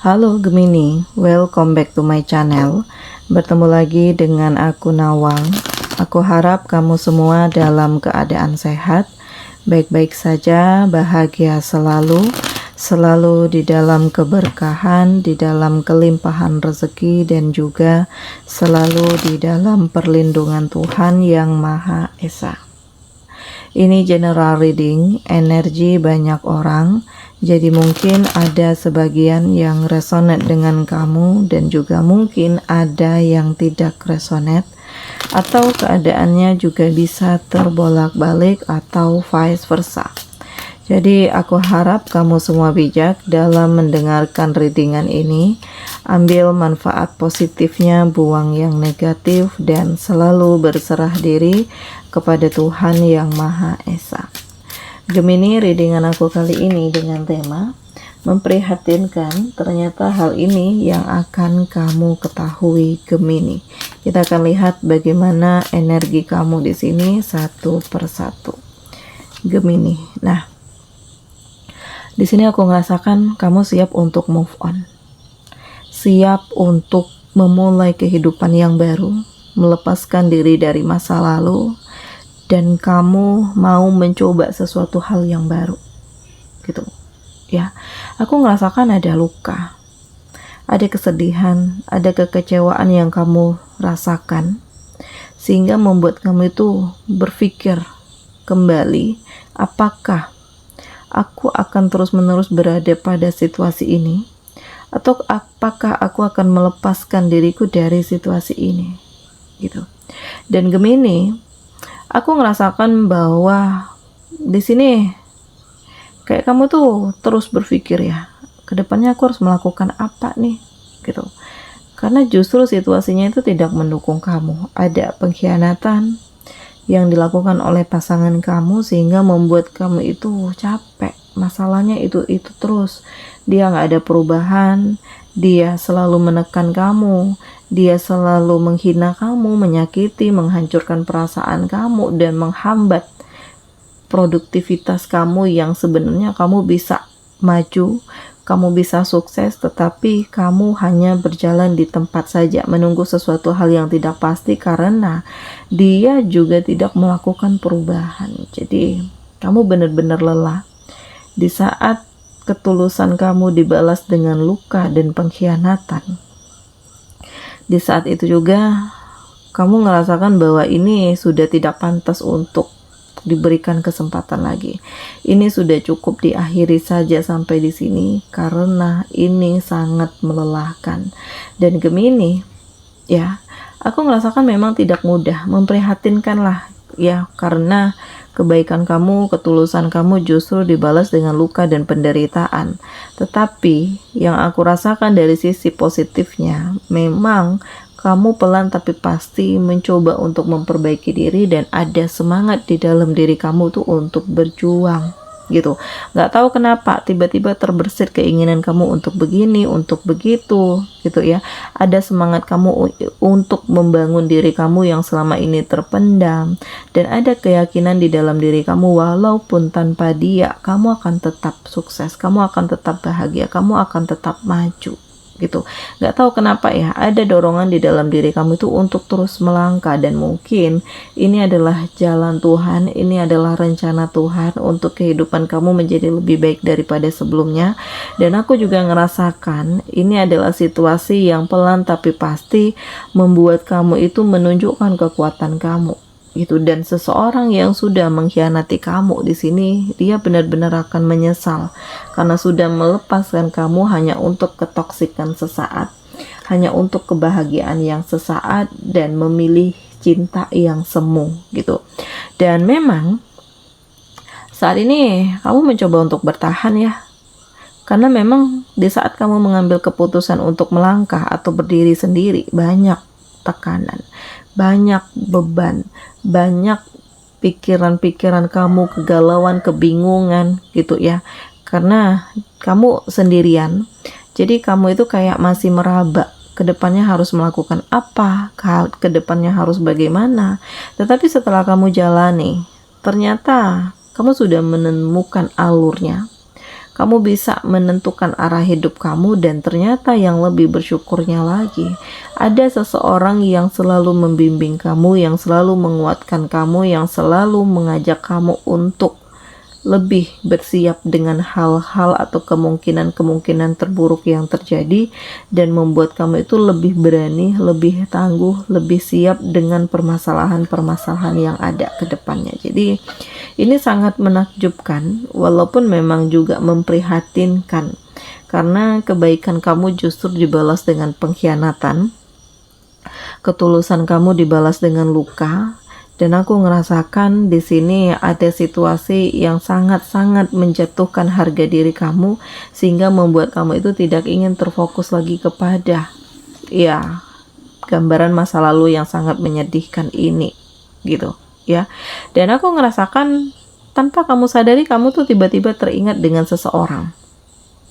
Halo Gemini, welcome back to my channel. Bertemu lagi dengan aku Nawang. Aku harap kamu semua dalam keadaan sehat, baik-baik saja, bahagia selalu di dalam keberkahan, di dalam kelimpahan rezeki, dan juga selalu di dalam perlindungan Tuhan Yang Maha Esa. Ini general reading, energi banyak orang. Jadi mungkin ada sebagian yang resonate dengan kamu dan juga mungkin ada yang tidak resonate, atau keadaannya juga bisa terbolak-balik atau vice versa. Jadi aku harap kamu semua bijak dalam mendengarkan readingan ini. Ambil manfaat positifnya, buang yang negatif, dan selalu berserah diri kepada Tuhan Yang Maha Esa. Gemini, readingan aku kali ini dengan tema memprihatinkan. Ternyata hal ini yang akan kamu ketahui, Gemini. Kita akan lihat bagaimana energi kamu di sini satu persatu, Gemini. Nah, di sini aku merasakan kamu siap untuk move on, siap untuk memulai kehidupan yang baru, melepaskan diri dari masa lalu, dan kamu mau mencoba sesuatu hal yang baru, gitu ya. Aku merasakan ada luka, ada kesedihan, ada kekecewaan yang kamu rasakan, sehingga membuat kamu itu berpikir kembali, apakah aku akan terus-menerus berada pada situasi ini, atau apakah aku akan melepaskan diriku dari situasi ini, gitu. Dan Gemini, aku ngerasakan bahwa di sini kayak kamu tuh terus berpikir ya, kedepannya aku harus melakukan apa nih, gitu. Karena justru situasinya itu tidak mendukung kamu. Ada pengkhianatan yang dilakukan oleh pasangan kamu sehingga membuat kamu itu capek. Masalahnya itu terus. Dia nggak ada perubahan. Dia selalu menekan kamu. Dia selalu menghina kamu, menyakiti, menghancurkan perasaan kamu, dan menghambat produktivitas kamu yang sebenarnya kamu bisa maju, kamu bisa sukses, tetapi kamu hanya berjalan di tempat saja, menunggu sesuatu hal yang tidak pasti karena dia juga tidak melakukan perubahan. Jadi kamu benar-benar lelah. Di saat ketulusan kamu dibalas dengan luka dan pengkhianatan, di saat itu juga kamu merasakan bahwa ini sudah tidak pantas untuk diberikan kesempatan lagi. Ini sudah cukup diakhiri saja sampai di sini karena ini sangat melelahkan. Dan Gemini, ya, aku merasakan memang tidak mudah, memprihatinkan lah ya, karena kebaikan kamu, ketulusan kamu justru dibalas dengan luka dan penderitaan. Tetapi yang aku rasakan dari sisi positifnya, memang kamu pelan tapi pasti mencoba untuk memperbaiki diri dan ada semangat di dalam diri kamu tuh untuk berjuang, gitu. Gak tahu kenapa tiba-tiba terbersit keinginan kamu untuk begini, untuk begitu, gitu ya. Ada semangat kamu untuk membangun diri kamu yang selama ini terpendam, dan ada keyakinan di dalam diri kamu walaupun tanpa dia kamu akan tetap sukses, kamu akan tetap bahagia, kamu akan tetap maju, gitu. Gak tahu kenapa ya, ada dorongan di dalam diri kamu itu untuk terus melangkah, dan mungkin ini adalah jalan Tuhan, ini adalah rencana Tuhan untuk kehidupan kamu menjadi lebih baik daripada sebelumnya. Dan aku juga ngerasakan ini adalah situasi yang pelan tapi pasti membuat kamu itu menunjukkan kekuatan kamu, gitu. Dan seseorang yang sudah mengkhianati kamu di sini, dia benar-benar akan menyesal karena sudah melepaskan kamu hanya untuk ketoksikan sesaat, hanya untuk kebahagiaan yang sesaat, dan memilih cinta yang semu, gitu. Dan memang saat ini kamu mencoba untuk bertahan ya, karena memang di saat kamu mengambil keputusan untuk melangkah atau berdiri sendiri, banyak tekanan, banyak beban, banyak pikiran-pikiran kamu, kegalauan, kebingungan, gitu ya. Karena kamu sendirian, jadi kamu itu kayak masih meraba kedepannya harus melakukan apa, kedepannya harus bagaimana. Tetapi setelah kamu jalani, ternyata kamu sudah menemukan alurnya, kamu bisa menentukan arah hidup kamu, dan ternyata yang lebih bersyukurnya lagi, ada seseorang yang selalu membimbing kamu, yang selalu menguatkan kamu, yang selalu mengajak kamu untuk lebih bersiap dengan hal-hal atau kemungkinan-kemungkinan terburuk yang terjadi, dan membuat kamu itu lebih berani, lebih tangguh, lebih siap dengan permasalahan-permasalahan yang ada ke depannya. Jadi ini sangat menakjubkan, walaupun memang juga memprihatinkan, karena kebaikan kamu justru dibalas dengan pengkhianatan, ketulusan kamu dibalas dengan luka. Dan aku ngerasakan di sini ada situasi yang sangat-sangat menjatuhkan harga diri kamu, sehingga membuat kamu itu tidak ingin terfokus lagi kepada gambaran masa lalu yang sangat menyedihkan ini, gitu ya. Dan aku ngerasakan tanpa kamu sadari, kamu tuh tiba-tiba teringat dengan seseorang,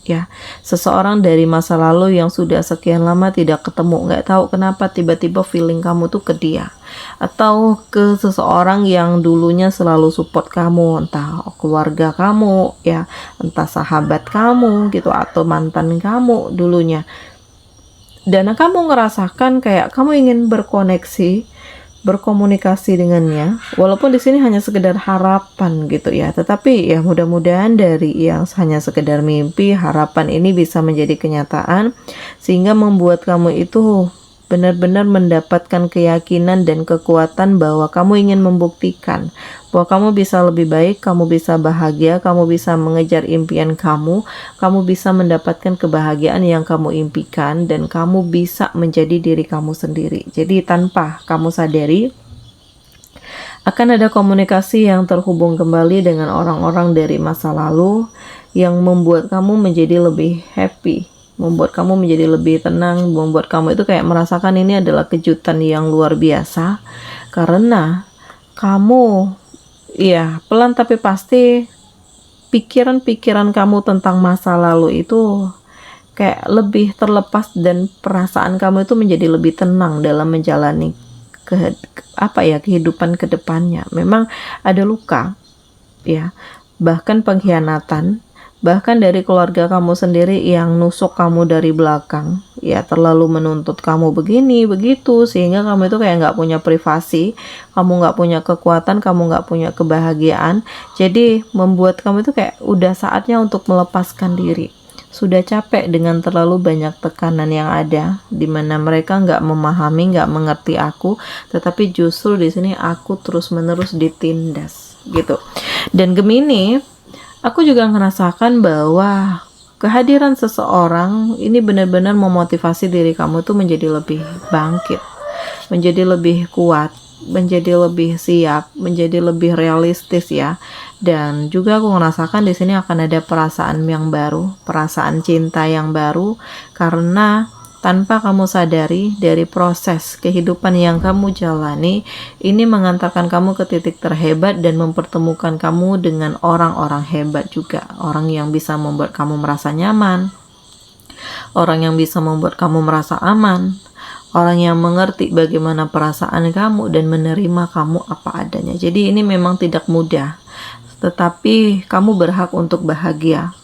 ya, seseorang dari masa lalu yang sudah sekian lama tidak ketemu. Nggak tahu kenapa tiba-tiba feeling kamu tuh ke dia, atau ke seseorang yang dulunya selalu support kamu, entah keluarga kamu ya, entah sahabat kamu gitu, atau mantan kamu dulunya. Dan kamu ngerasakan kayak kamu ingin berkomunikasi dengannya, walaupun di sini hanya sekedar harapan gitu ya. Tetapi ya mudah-mudahan dari yang hanya sekedar mimpi, harapan ini bisa menjadi kenyataan, sehingga membuat kamu itu benar-benar mendapatkan keyakinan dan kekuatan bahwa kamu ingin membuktikan bahwa kamu bisa lebih baik, kamu bisa bahagia, kamu bisa mengejar impian kamu bisa mendapatkan kebahagiaan yang kamu impikan, dan kamu bisa menjadi diri kamu sendiri. Jadi tanpa kamu sadari, akan ada komunikasi yang terhubung kembali dengan orang-orang dari masa lalu yang membuat kamu menjadi lebih happy, membuat kamu menjadi lebih tenang, membuat kamu itu kayak merasakan ini adalah kejutan yang luar biasa, karena kamu pelan tapi pasti pikiran-pikiran kamu tentang masa lalu itu kayak lebih terlepas, dan perasaan kamu itu menjadi lebih tenang dalam menjalani kehidupan kedepannya. Memang ada luka ya, bahkan pengkhianatan, bahkan dari keluarga kamu sendiri yang nusuk kamu dari belakang ya, terlalu menuntut kamu begini begitu, sehingga kamu itu kayak nggak punya privasi, kamu nggak punya kekuatan, kamu nggak punya kebahagiaan. Jadi membuat kamu itu kayak udah saatnya untuk melepaskan diri. Sudah capek dengan terlalu banyak tekanan yang ada, dimana mereka nggak memahami, nggak mengerti aku, tetapi justru di sini aku terus-menerus ditindas gitu. Dan Gemini, aku juga ngerasakan bahwa kehadiran seseorang ini benar-benar memotivasi diri kamu tuh menjadi lebih bangkit, menjadi lebih kuat, menjadi lebih siap, menjadi lebih realistis ya. Dan juga aku ngerasakan di sini akan ada perasaan yang baru, perasaan cinta yang baru, karena tanpa kamu sadari, dari proses kehidupan yang kamu jalani ini mengantarkan kamu ke titik terhebat dan mempertemukan kamu dengan orang-orang hebat juga, orang yang bisa membuat kamu merasa nyaman, orang yang bisa membuat kamu merasa aman, orang yang mengerti bagaimana perasaan kamu dan menerima kamu apa adanya. Jadi ini memang tidak mudah, tetapi kamu berhak untuk bahagia.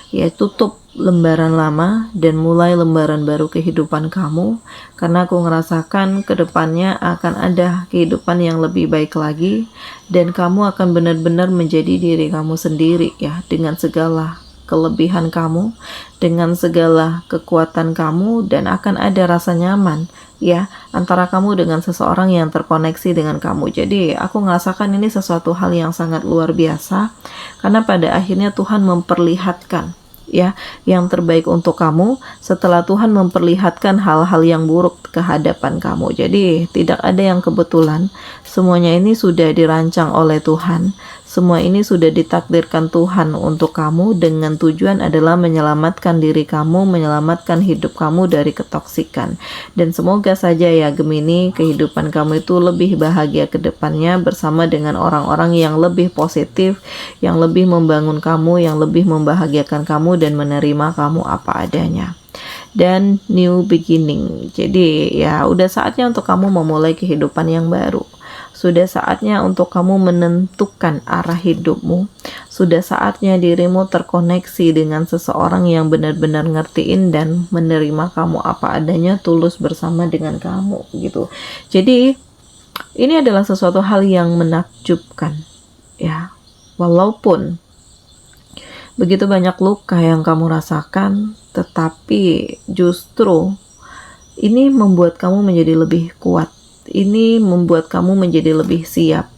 Ya, tutup lembaran lama dan mulai lembaran baru kehidupan kamu, karena aku ngerasakan kedepannya akan ada kehidupan yang lebih baik lagi, dan kamu akan benar-benar menjadi diri kamu sendiri ya, dengan segala kelebihan kamu, dengan segala kekuatan kamu, dan akan ada rasa nyaman ya antara kamu dengan seseorang yang terkoneksi dengan kamu. Jadi aku ngerasakan ini sesuatu hal yang sangat luar biasa, karena pada akhirnya Tuhan memperlihatkan ya yang terbaik untuk kamu setelah Tuhan memperlihatkan hal-hal yang buruk ke hadapan kamu. Jadi tidak ada yang kebetulan, semuanya ini sudah dirancang oleh Tuhan, semua ini sudah ditakdirkan Tuhan untuk kamu, dengan tujuan adalah menyelamatkan diri kamu, menyelamatkan hidup kamu dari ketoksikan. Dan semoga saja ya Gemini, kehidupan kamu itu lebih bahagia ke depannya bersama dengan orang-orang yang lebih positif, yang lebih membangun kamu, yang lebih membahagiakan kamu dan menerima kamu apa adanya. Dan new beginning. Jadi ya udah saatnya untuk kamu memulai kehidupan yang baru. Sudah saatnya untuk kamu menentukan arah hidupmu. Sudah saatnya dirimu terkoneksi dengan seseorang yang benar-benar ngertiin dan menerima kamu apa adanya, tulus bersama dengan kamu gitu. Jadi ini adalah sesuatu hal yang menakjubkan ya. Walaupun begitu banyak luka yang kamu rasakan, tetapi justru ini membuat kamu menjadi lebih kuat. Ini membuat kamu menjadi lebih siap.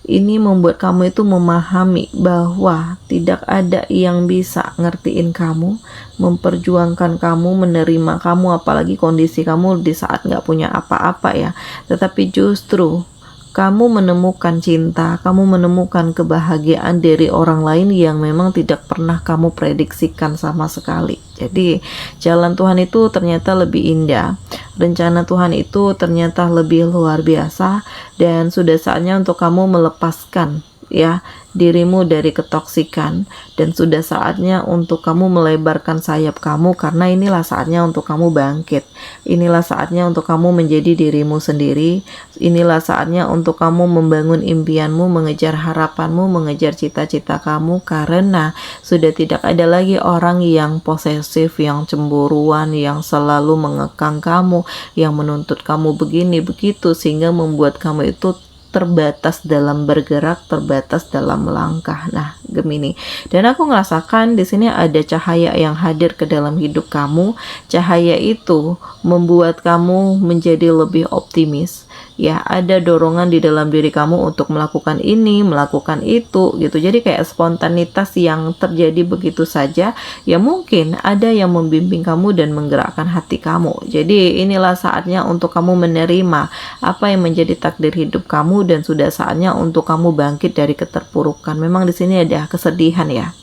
Ini membuat kamu itu memahami bahwa tidak ada yang bisa ngertiin kamu, memperjuangkan kamu, menerima kamu, apalagi kondisi kamu di saat nggak punya apa-apa ya. Tetapi justru kamu menemukan cinta, kamu menemukan kebahagiaan dari orang lain yang memang tidak pernah kamu prediksikan sama sekali. Jadi jalan Tuhan itu ternyata lebih indah, rencana Tuhan itu ternyata lebih luar biasa, dan sudah saatnya untuk kamu melepaskan ya dirimu dari ketoksikan, dan sudah saatnya untuk kamu melebarkan sayap kamu, karena inilah saatnya untuk kamu bangkit. Inilah saatnya untuk kamu menjadi dirimu sendiri. Inilah saatnya untuk kamu membangun impianmu, mengejar harapanmu, mengejar cita-cita kamu, karena sudah tidak ada lagi orang yang posesif, yang cemburuan, yang selalu mengekang kamu, yang menuntut kamu begini begitu, sehingga membuat kamu itu terbatas dalam bergerak, terbatas dalam melangkah. Nah, Gemini. Dan aku ngerasakan di sini ada cahaya yang hadir ke dalam hidup kamu. Cahaya itu membuat kamu menjadi lebih optimis. Ya, ada dorongan di dalam diri kamu untuk melakukan ini, melakukan itu gitu. Jadi kayak spontanitas yang terjadi begitu saja. Ya mungkin ada yang membimbing kamu dan menggerakkan hati kamu. Jadi inilah saatnya untuk kamu menerima apa yang menjadi takdir hidup kamu, dan sudah saatnya untuk kamu bangkit dari keterpurukan. Memang di sini ada kesedihan ya.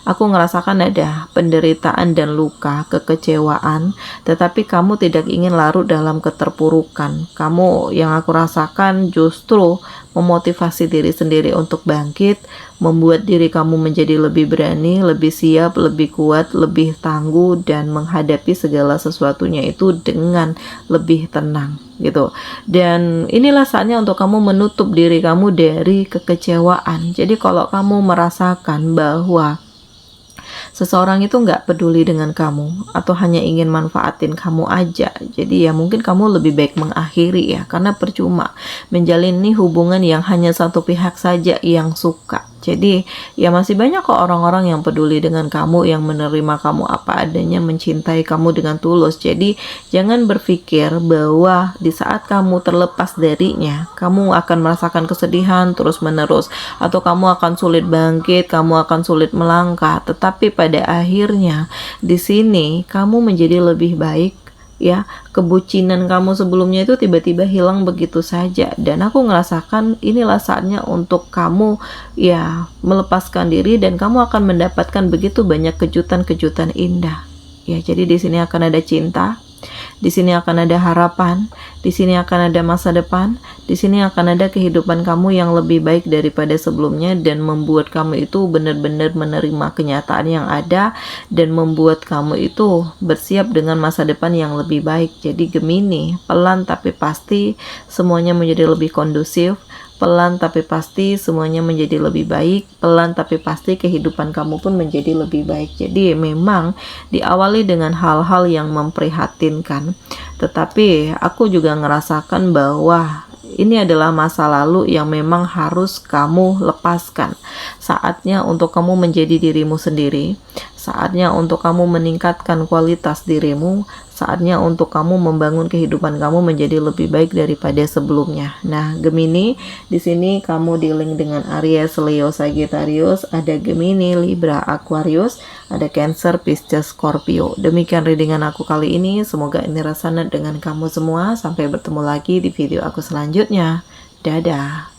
Aku ngerasakan ada penderitaan dan luka, kekecewaan, tetapi kamu tidak ingin larut dalam keterpurukan. Kamu, yang aku rasakan, justru memotivasi diri sendiri untuk bangkit, membuat diri kamu menjadi lebih berani, lebih siap, lebih kuat, lebih tangguh, dan menghadapi segala sesuatunya itu dengan lebih tenang gitu. Dan inilah saatnya untuk kamu menutup diri kamu dari kekecewaan. Jadi kalau kamu merasakan bahwa seseorang itu nggak peduli dengan kamu atau hanya ingin manfaatin kamu aja, jadi ya mungkin kamu lebih baik mengakhiri ya, karena percuma menjalin nih hubungan yang hanya satu pihak saja yang suka. Jadi ya masih banyak kok orang-orang yang peduli dengan kamu, yang menerima kamu apa adanya, mencintai kamu dengan tulus. Jadi jangan berpikir bahwa di saat kamu terlepas darinya, kamu akan merasakan kesedihan terus menerus, atau kamu akan sulit bangkit, kamu akan sulit melangkah. Tetapi pada akhirnya di sini kamu menjadi lebih baik ya. Kebucinan kamu sebelumnya itu tiba-tiba hilang begitu saja, dan aku ngerasakan inilah saatnya untuk kamu ya melepaskan diri, dan kamu akan mendapatkan begitu banyak kejutan-kejutan indah ya. Jadi di sini akan ada cinta, di sini akan ada harapan, di sini akan ada masa depan, di sini akan ada kehidupan kamu yang lebih baik daripada sebelumnya, dan membuat kamu itu benar-benar menerima kenyataan yang ada, dan membuat kamu itu bersiap dengan masa depan yang lebih baik. Jadi Gemini, pelan tapi pasti semuanya menjadi lebih kondusif. Pelan tapi pasti semuanya menjadi lebih baik. Pelan tapi pasti kehidupan kamu pun menjadi lebih baik. Jadi memang diawali dengan hal-hal yang memprihatinkan, tetapi aku juga ngerasakan bahwa ini adalah masa lalu yang memang harus kamu lepaskan. Saatnya untuk kamu menjadi dirimu sendiri. Saatnya untuk kamu meningkatkan kualitas dirimu. Saatnya untuk kamu membangun kehidupan kamu menjadi lebih baik daripada sebelumnya. Nah, Gemini, di sini kamu di-link dengan Aries, Leo, Sagittarius, ada Gemini, Libra, Aquarius, ada Cancer, Pisces, Scorpio. Demikian readingan aku kali ini. Semoga ini resonate dengan kamu semua. Sampai bertemu lagi di video aku selanjutnya. Dadah.